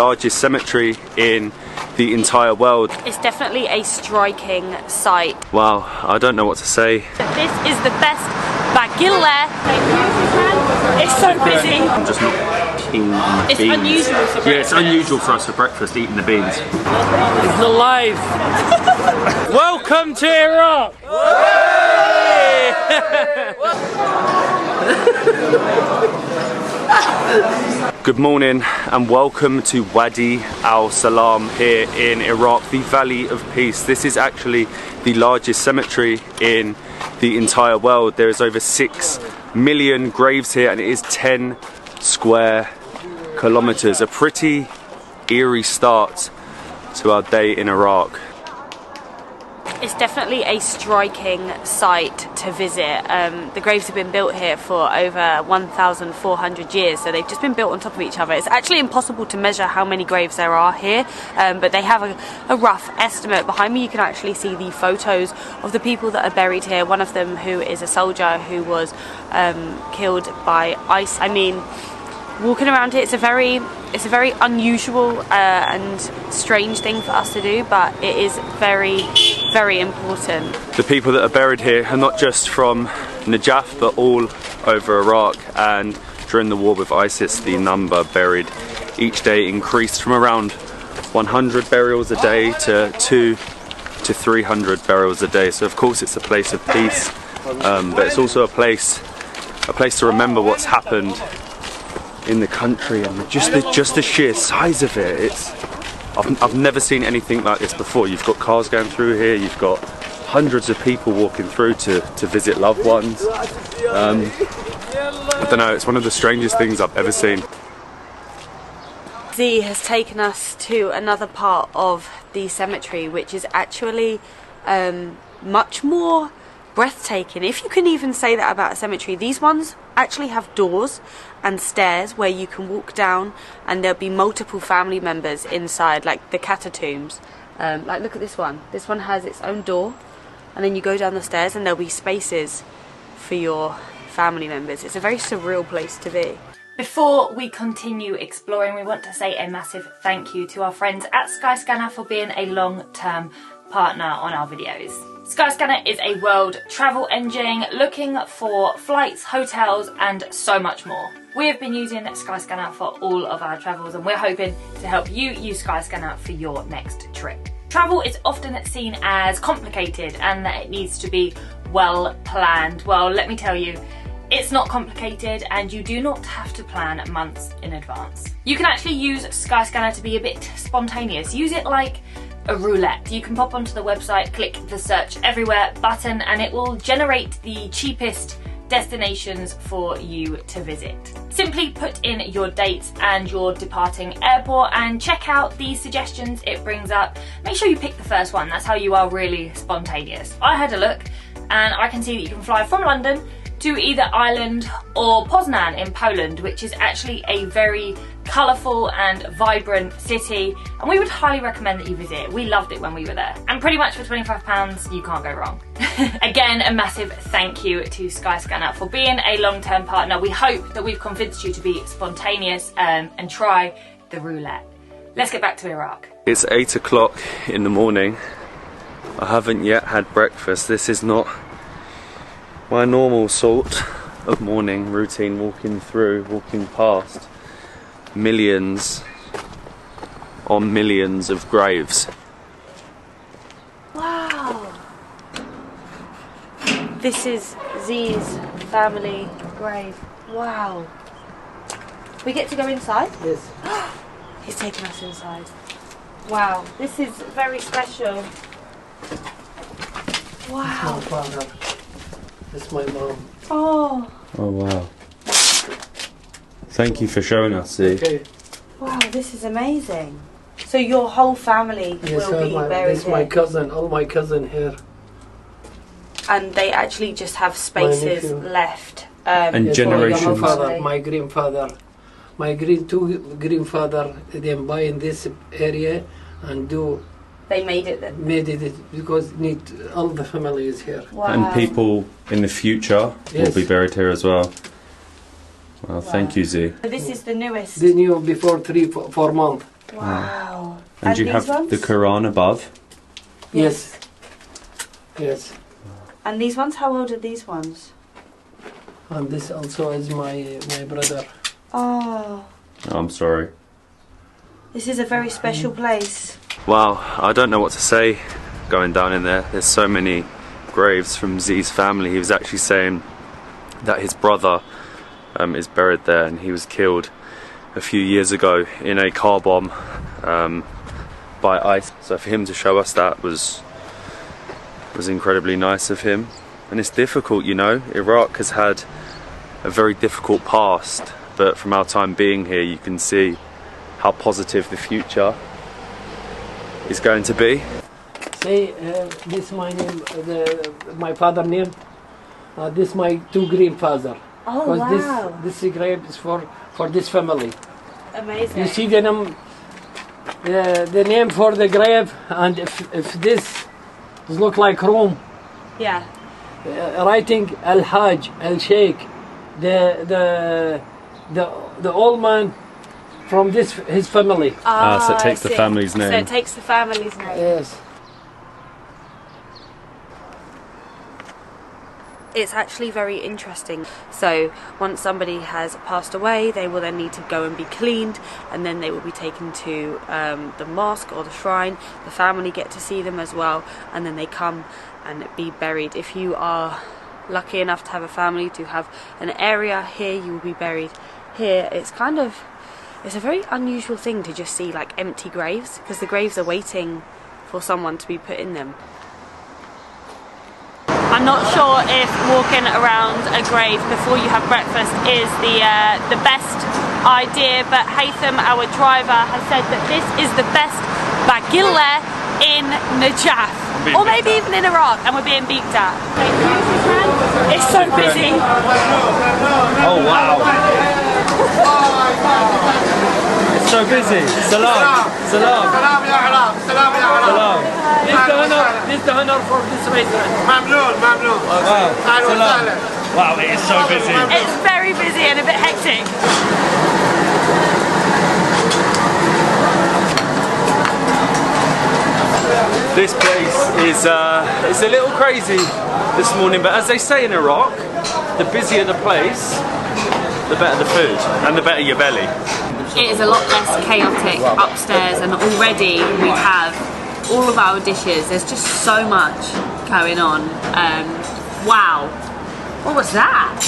Largest cemetery in the entire world. It's definitely a striking sight. Wow, I don't know what to say. This is the best bagilla. It's so busy. I'm just not keen on the It's beans. unusual for breakfast. Yeah, it's unusual for us for breakfast, eating the beans. It's alive! Welcome to Iraq! Good morning and welcome to Wadi Al Salam here in Iraq, the Valley of Peace. This is actually the largest cemetery in the entire world. There is over 6 million graves here and it is 10 square kilometers. A pretty eerie start to our day in Iraq. It's definitely a striking sight to visit. The graves have been built here for over 1,400 years, so they've just been built on top of each other. It's actually impossible to measure how many graves there are here, but they have a rough estimate. Behind me you can actually see the photos of the people that are buried here. One of them who is a soldier who was killed by ICE. I mean, walking around here, it's a very unusual and strange thing for us to do, but it is very, very important. The people that are buried here are not just from Najaf but all over Iraq, and during the war with ISIS the number buried each day increased from around 100 burials a day to 200 to 300 burials a day. So of course it's a place of peace, but it's also a place to remember what's happened in the country, and just the sheer size of it. I've never seen anything like this before. You've got cars going through here, you've got hundreds of people walking through to visit loved ones. I don't know, it's one of the strangest things I've ever seen. Z has taken us to another part of the cemetery, which is actually much more breathtaking, if you can even say that about a cemetery. These ones actually have doors and stairs where you can walk down, and there'll be multiple family members inside, like the catacombs. Like look at this one. This one has its own door, and then you go down the stairs and there'll be spaces for your family members. It's a very surreal place to be. Before we continue exploring, we want to say a massive thank you to our friends at Skyscanner for being a long-term partner on our videos. Skyscanner is a world travel engine looking for flights, hotels and so much more. We have been using Skyscanner for all of our travels, and we're hoping to help you use Skyscanner for your next trip. Travel is often seen as complicated and that it needs to be well planned. Well, let me tell you, it's not complicated and you do not have to plan months in advance. You can actually use Skyscanner to be a bit spontaneous. Use it like a roulette. You can pop onto the website, click the search everywhere button, and it will generate the cheapest destinations for you to visit. Simply put in your dates and your departing airport and check out the suggestions it brings up. Make sure you pick the first one. That's how you are really spontaneous. I had a look and I can see that you can fly from London to either Ireland or Poznan in Poland, which is actually a very colourful and vibrant city, and we would highly recommend that you visit. We loved it when we were there, and pretty much for £25 you can't go wrong. Again, a massive thank you to Skyscanner for being a long-term partner. We hope that we've convinced you to be spontaneous and try the roulette. Let's get back to Iraq. It's 8 o'clock in the morning. I haven't yet had breakfast. This is not my normal sort of morning routine, walking past millions on millions of graves. Wow! This is Z's family grave. Wow. We get to go inside? Yes. He's taking us inside. Wow, this is very special. Wow. My father. This is my mom. Oh. Oh wow. Thank you for showing us, Z. Okay. Wow, this is amazing. So your whole family will be buried this is my cousin, all my cousin here. And they actually just have spaces left. And Yes, generations. My grandfather, my grandfather, my two grandfather, they buy in this area and do. They made it then. Made it because need all the family is here. Wow. And people in the future will be buried here as well. Well, thank you, Z. So this is the newest. They knew before 3-4 months. Wow. And you these have ones? the Quran above. Yes. Yes. And these ones, how old are these ones? And this also is my brother. Oh, Oh, I'm sorry. this is a very special place. Wow, I don't know what to say going down in there. There's so many graves from Z's family. He was actually saying that his brother is buried there, and he was killed a few years ago in a car bomb by ICE. So for him to show us that was incredibly nice of him. And it's difficult, you know. Iraq has had a very difficult past, but from our time being here, you can see how positive the future is going to be. Say, this is my name, my father name. This my two grandfather. Oh, wow. This grave is for this family. Amazing. You see the name for the grave, and if this look like room, Yeah. writing Al Hajj, Al Sheikh, the old man from his family. So it takes I the see. family's name. So it takes the family's name. Yes. It's actually very interesting. So once somebody has passed away, they will then need to go and be cleaned, and then they will be taken to the mosque or the shrine. The family get to see them as well, and then they come and be buried. If you are lucky enough to have a family, to have an area here, you will be buried here. It's a very unusual thing to just see like empty graves, because the graves are waiting for someone to be put in them. I'm not sure if walking around a grave before you have breakfast is the best idea, but Haytham, our driver, has said that this is the best bagilla in Najaf, or maybe even in Iraq, and we're being beeped at. It's so busy. Oh wow! It's so busy. Salam, salam, سلام يا عراق سلام يا عراق salam. This the honor for this restaurant. ممنون ممنون Wow, أهلا وسهلا wow! It is so busy. It's very busy and a bit hectic. This place is it's a little crazy this morning, but as they say in Iraq, the busier the place, the better the food and the better your belly. It is a lot less chaotic upstairs, and already we have all of our dishes. There's just so much going on. Wow, what was that?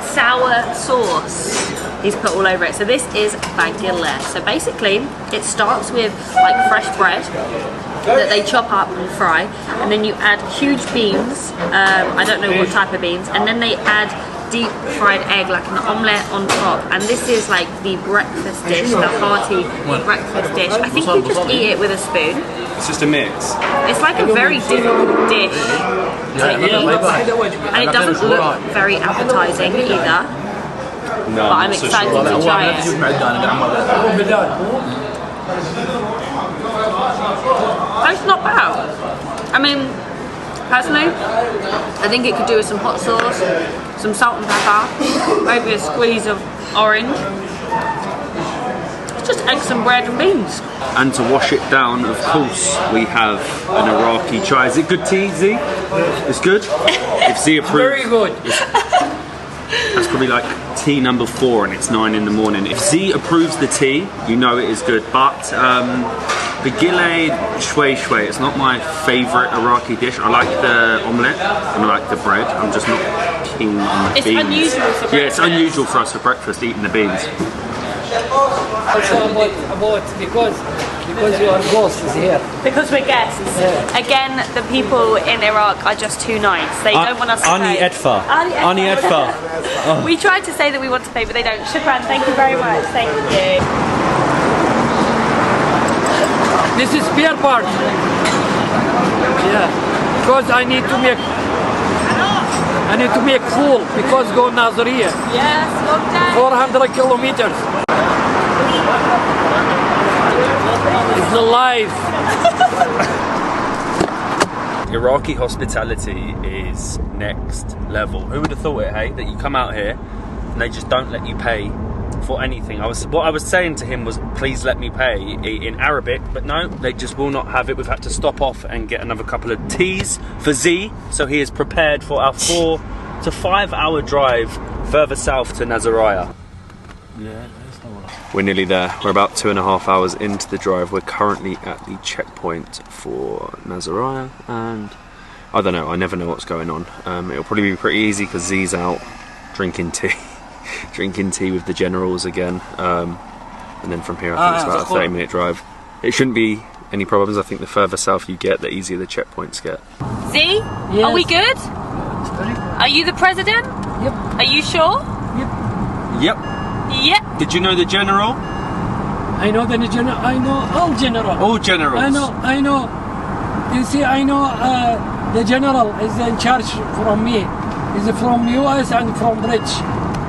Sour sauce he's put all over it. So this is bagilla. So basically it starts with like fresh bread that they chop up and fry, and then you add huge beans, I don't know what type of beans, and then they add deep fried egg, like an omelette on top, and this is like the breakfast dish, the hearty breakfast dish. I think you just eat it with a spoon. It's just a mix. It's like a very difficult dish to eat, and it doesn't look very appetizing either, No, but I'm excited to try it. It's not bad. I mean, personally, I think it could do with some hot sauce, some salt and pepper, maybe a squeeze of orange. It's just eggs and bread and beans. And to wash it down, of course, we have an Iraqi chai. Is it good tea, Z? It's good? If Z approves. Very good. That's probably like tea number 4 and it's 9 in the morning. If Z approves the tea, you know it is good. But bagilla shway shway, it's not my favourite Iraqi dish. I like the omelette and I like the bread. I'm just not keen on the It's beans. unusual for breakfast. Yeah, it's unusual for us for breakfast, eating the beans. Also about because your ghost is here. Because we're guests. Yeah. Again, the people in Iraq are just too nice. They don't want us to Ani pay. Edfa. Ani Edfa. We tried to say that we want to pay, but they don't. Shukran, thank you very much. Thank you. This is spare part. Yeah, because I need to make full because go Nasiriyah. Yes, long day. 400 kilometers. It's alive. Iraqi hospitality is next level. Who would have thought it, hey? That you come out here and they just don't let you pay for anything. What I was saying to him was, please let me pay in Arabic, but no, they just will not have it. We've had to stop off and get another couple of teas for Z, so he is prepared for our 4 to 5 hour drive further south to Nasiriyah. We're nearly there. We're about 2.5 hours into the drive. We're currently at the checkpoint for Nasiriyah, and I don't know, I never know what's going on. It'll probably be pretty easy because Z's out drinking tea. Drinking tea with the generals again, and then from here I think it's about a 30-minute drive. It shouldn't be any problems. I think the further south you get, the easier the checkpoints get. Z, Yes. are we good? Are you the president? Yep. Are you sure? Yep. Yep. Did you know the general? I know the general. I know all general. All generals. I know. You see, I know the general is in charge from me. He's from US and from British.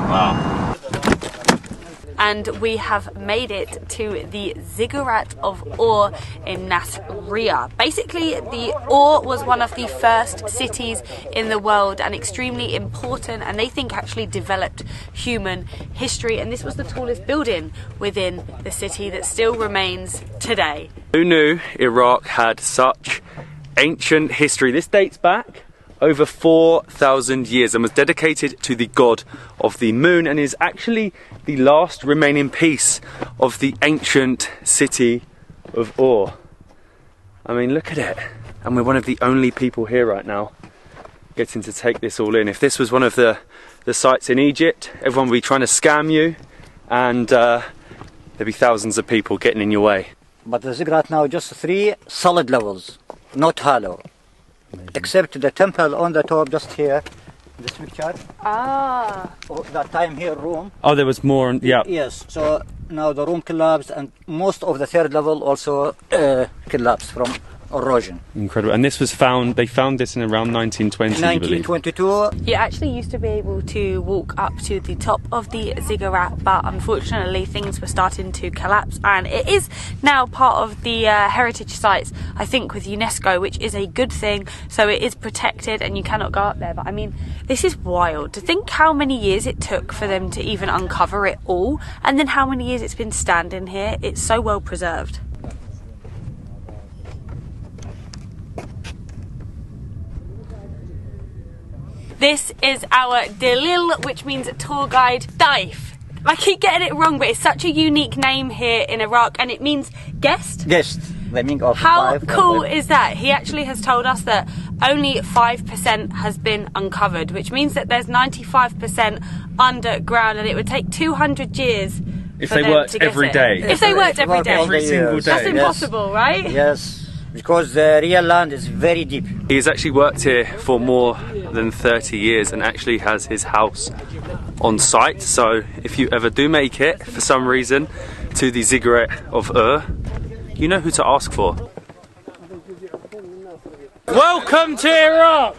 Wow. And we have made it to the Ziggurat of Ur in Nasiriyah. Basically, the Ur was one of the first cities in the world and extremely important, and they think actually developed human history. And this was the tallest building within the city that still remains today. Who knew Iraq had such ancient history? This dates back over 4,000 years and was dedicated to the god of the moon, and is actually the last remaining piece of the ancient city of Ur. I mean, look at it. And we're one of the only people here right now getting to take this all in. If this was one of the sites in Egypt, everyone would be trying to scam you, and there'd be thousands of people getting in your way. But the ziggurat now just 3 solid levels, not hollow. Except the temple on the top, just here, this picture. Ah. Oh, that time here room. Oh, there was more, yeah. Yes, so now the room collapsed, and most of the 3rd level also collapsed from erosion. Incredible. And this was found, they found this in around 1920, I believe. 1922. You actually used to be able to walk up to the top of the ziggurat, but unfortunately things were starting to collapse, and it is now part of the heritage sites, I think, with UNESCO, which is a good thing. So it is protected and you cannot go up there. But I mean, this is wild to think how many years it took for them to even uncover it all, and then how many years it's been standing here. It's so well preserved. This is our Dalil, which means tour guide, Daif. I keep getting it wrong, but it's such a unique name here in Iraq, and it means guest. Guest, the meaning of How 5. cool is that? He actually has told us that only 5% has been uncovered, which means that there's 95% underground, and it would take 200 years If for they them worked to get every it. day. If they worked every day. Every single day. That's impossible, right? Yes, because the real land is very deep. He's actually worked here for more than 30 years and actually has his house on site. So if you ever do make it, for some reason, to the Ziggurat of Ur, you know who to ask for. Welcome to Iraq!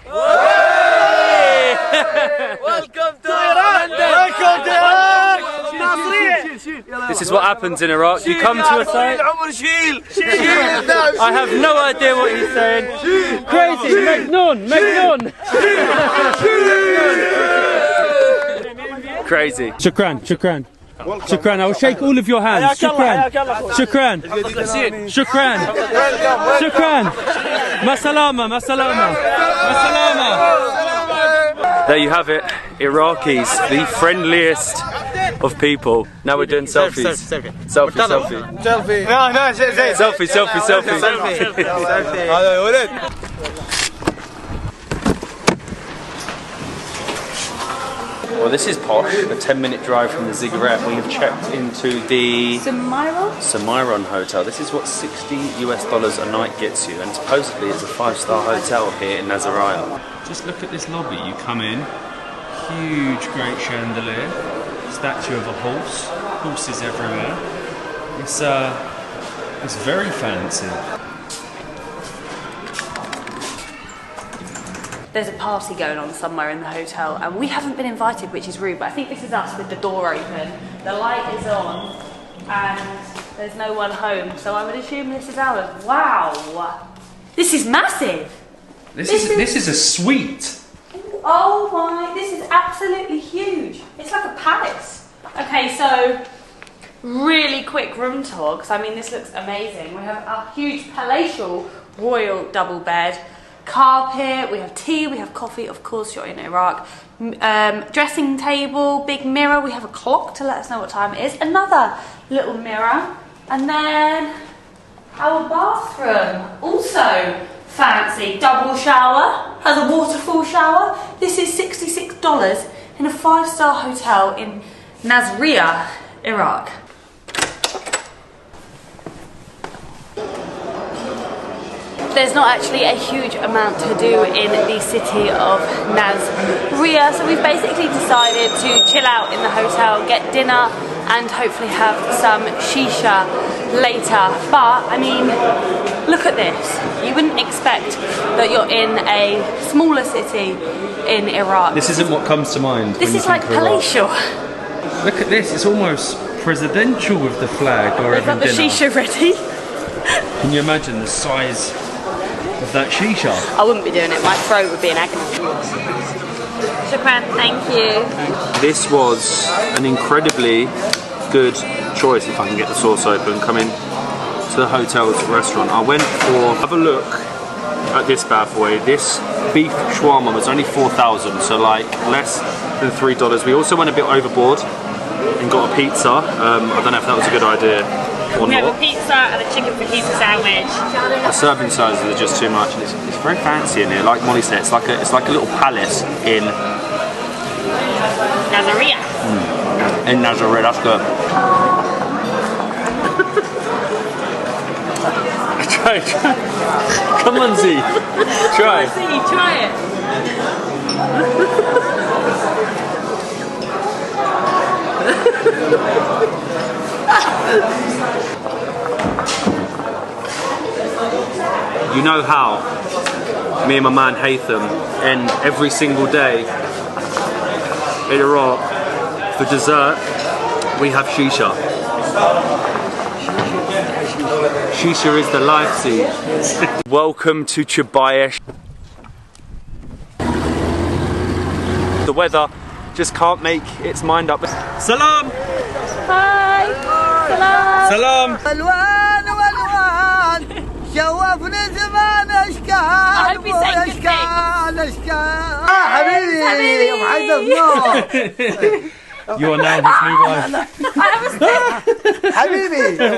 Welcome to Iran! Welcome to Iran! Nasiriyah! This is what happens in Iraq. You come to a site. I have no idea what he's saying. Crazy! Magnon! Magnon! Crazy. Shukran, shukran. Shukran, I will shake all of your hands. Shukran. Shukran. Shukran. Shukran. Masalama, masalama. Masalama. There you have it. Iraqis, the friendliest of people. Now we're doing selfies. Selfie. Well, this is posh, a 10-minute drive from the Ziggurat. We have checked into the Samiron Hotel. This is what $60 a night gets you, and supposedly it's a 5-star hotel here in Nasiriyah. Just look at this lobby. You come in, huge great chandelier, statue of a horse, horses everywhere. It's very fancy. There's a party going on somewhere in the hotel, and we haven't been invited, which is rude, but I think this is us with the door open. The light is on, and there's no one home, so I would assume this is ours. Wow! This is massive! This is a suite. Oh my, this is absolutely huge. It's like a palace. Okay, so really quick room tour, because I mean this looks amazing. We have a huge palatial royal double bed, carpet, we have tea, we have coffee, of course you're in Iraq, dressing table, big mirror, we have a clock to let us know what time it is, another little mirror, and then our bathroom, also fancy, double shower, has a waterfall shower. This is $66 in a 5-star hotel in Nasiriyah, Iraq. There's not actually a huge amount to do in the city of Nasiriyah, so we've basically decided to chill out in the hotel, get dinner and hopefully have some shisha later. But I mean, look at this. You wouldn't expect that you're in a smaller city in Iraq. This isn't what comes to mind. This is like palatial. Look at this, it's almost presidential with the flag or We've got the shisha ready. Can you imagine the size of that shisha? I wouldn't be doing it, my throat would be in agony. Shukran, thank you. This was an incredibly good choice, if I can get the sauce open, coming to the hotel's restaurant. I went for, have a look at this bad boy. This beef shawarma was only 4,000, so like less than $3. We also went a bit overboard and got a pizza. I don't know if that was a good idea or We not. have a pizza and a chicken fajita sandwich. The serving sizes are just too much, and it's very fancy in here. Like Molly said, it's like a little palace in Nasiriyah. In Nazareth. That's good. Try. Come on, Z. Try. See, try it. You know how me and my man Haytham end every single day in Iraq. For dessert, we have shisha. Shisha is the life, see. Welcome to Chubayesh. The weather just can't make its mind up. Salam! Hi! Salam! Salam! شوفني زمان اشكال واشكال اشكال حبيبي يا محيدر نور You are now his new wife. حبيبي